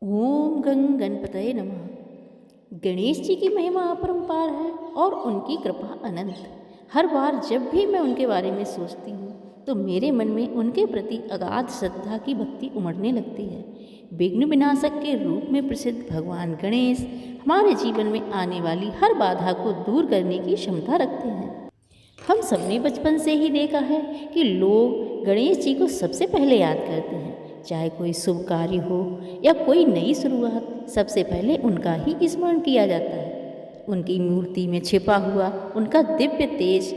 ओम गं गणपतये नमः। गणेश जी की महिमा अपरंपार है और उनकी कृपा अनंत। हर बार जब भी मैं उनके बारे में सोचती हूँ तो मेरे मन में उनके प्रति अगाध श्रद्धा की भक्ति उमड़ने लगती है। विघ्न विनाशक के रूप में प्रसिद्ध भगवान गणेश हमारे जीवन में आने वाली हर बाधा को दूर करने की क्षमता रखते हैं। हम सबने बचपन से ही देखा है कि लोग गणेश जी को सबसे पहले याद करते हैं। चाहे कोई शुभ कार्य हो या कोई नई शुरुआत, सबसे पहले उनका ही स्मरण किया जाता है। उनकी मूर्ति में छिपा हुआ उनका दिव्य तेज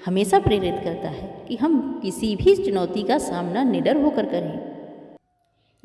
हमेशा प्रेरित करता है कि हम किसी भी चुनौती का सामना निडर होकर करें।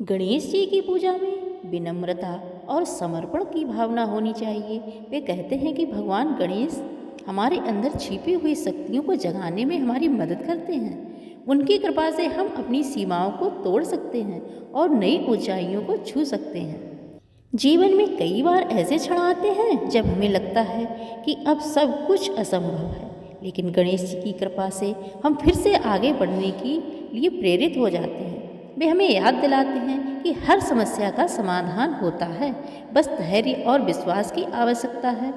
गणेश जी की पूजा में विनम्रता और समर्पण की भावना होनी चाहिए। वे कहते हैं कि भगवान गणेश हमारे अंदर छिपी हुई शक्तियों को जगाने में हमारी मदद करते हैं। उनकी कृपा से हम अपनी सीमाओं को तोड़ सकते हैं और नई ऊंचाइयों को छू सकते हैं। जीवन में कई बार ऐसे क्षण आते हैं जब हमें लगता है कि अब सब कुछ असंभव है, लेकिन गणेश जी की कृपा से हम फिर से आगे बढ़ने के लिए प्रेरित हो जाते हैं। वे हमें याद दिलाते हैं कि हर समस्या का समाधान होता है, बस धैर्य और विश्वास की आवश्यकता है।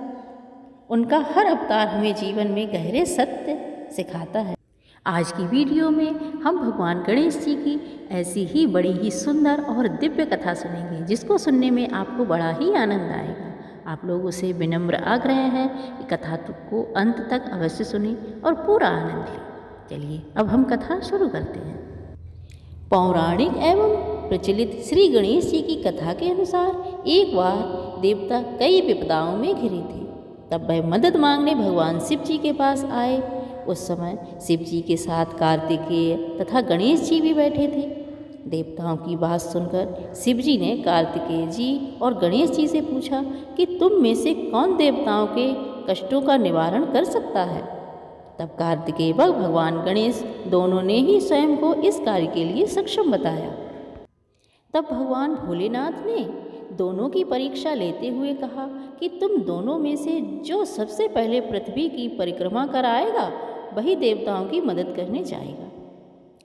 उनका हर अवतार हमें जीवन में गहरे सत्य सिखाता है। आज की वीडियो में हम भगवान गणेश जी की ऐसी ही बड़ी ही सुंदर और दिव्य कथा सुनेंगे, जिसको सुनने में आपको बड़ा ही आनंद आएगा। आप लोगों से विनम्र आग्रह है कि कथा को अंत तक अवश्य सुने और पूरा आनंद लें। चलिए अब हम कथा शुरू करते हैं। पौराणिक एवं प्रचलित श्री गणेश जी की कथा के अनुसार एक बार देवता कई विपदाओं में घिरे थे। तब वह मदद मांगने भगवान शिव जी के पास आए। उस समय शिव जी के साथ कार्तिकेय तथा गणेश जी भी बैठे थे। देवताओं की बात सुनकर शिव जी ने कार्तिकेय जी और गणेश जी से पूछा कि तुम में से कौन देवताओं के कष्टों का निवारण कर सकता है। तब कार्तिकेय व भगवान गणेश दोनों ने ही स्वयं को इस कार्य के लिए सक्षम बताया। तब भगवान भोलेनाथ ने दोनों की परीक्षा लेते हुए कहा कि तुम दोनों में से जो सबसे पहले पृथ्वी की परिक्रमा कराएगा वही देवताओं की मदद करने जाएगा।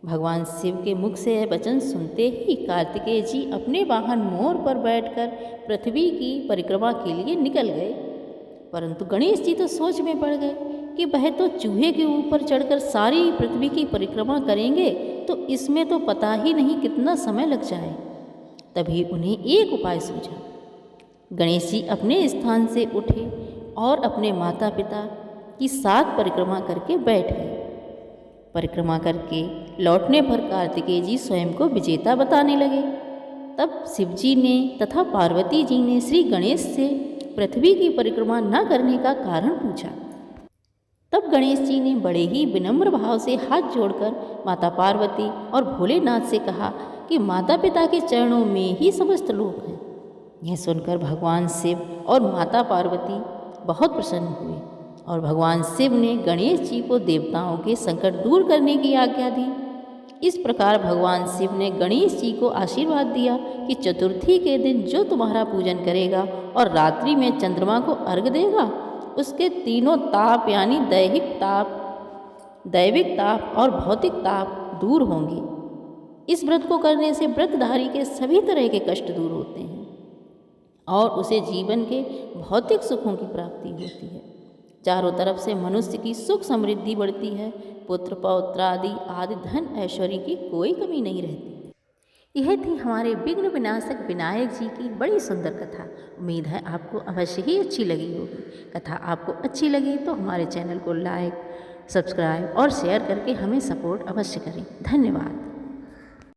भगवान शिव के मुख से यह वचन सुनते ही कार्तिकेय जी अपने वाहन मोर पर बैठकर पृथ्वी की परिक्रमा के लिए निकल गए। परंतु गणेश जी तो सोच में पड़ गए कि वह तो चूहे के ऊपर चढ़कर सारी पृथ्वी की परिक्रमा करेंगे, तो इसमें तो पता ही नहीं कितना समय लग जाए। तभी उन्हें एक उपाय सूझा। गणेश जी अपने स्थान से उठे और अपने माता पिता की 7 परिक्रमा करके बैठ गए। परिक्रमा करके लौटने पर कार्तिकेय जी स्वयं को विजेता बताने लगे। तब शिव जी ने तथा पार्वती जी ने श्री गणेश से पृथ्वी की परिक्रमा न करने का कारण पूछा। तब गणेश जी ने बड़े ही विनम्र भाव से हाथ जोड़कर माता पार्वती और भोलेनाथ से कहा कि माता पिता के चरणों में ही समस्त लोक हैं। यह सुनकर भगवान शिव और माता पार्वती बहुत प्रसन्न हुए और भगवान शिव ने गणेश जी को देवताओं के संकट दूर करने की आज्ञा दी। इस प्रकार भगवान शिव ने गणेश जी को आशीर्वाद दिया कि चतुर्थी के दिन जो तुम्हारा पूजन करेगा और रात्रि में चंद्रमा को अर्घ्य देगा, उसके तीनों ताप यानी दैविक ताप और भौतिक ताप दूर होंगे। इस व्रत को करने से व्रतधारी के सभी तरह के कष्ट दूर होते हैं और उसे जीवन के भौतिक सुखों की प्राप्ति होती है। चारों तरफ से मनुष्य की सुख समृद्धि बढ़ती है। पुत्र पौत्र आदि धन ऐश्वर्य की कोई कमी नहीं रहती। यह थी हमारे विघ्न विनाशक विनायक जी की बड़ी सुंदर कथा। उम्मीद है आपको अवश्य ही अच्छी लगी होगी। कथा आपको अच्छी लगी तो हमारे चैनल को लाइक, सब्सक्राइब और शेयर करके हमें सपोर्ट अवश्य करें। धन्यवाद।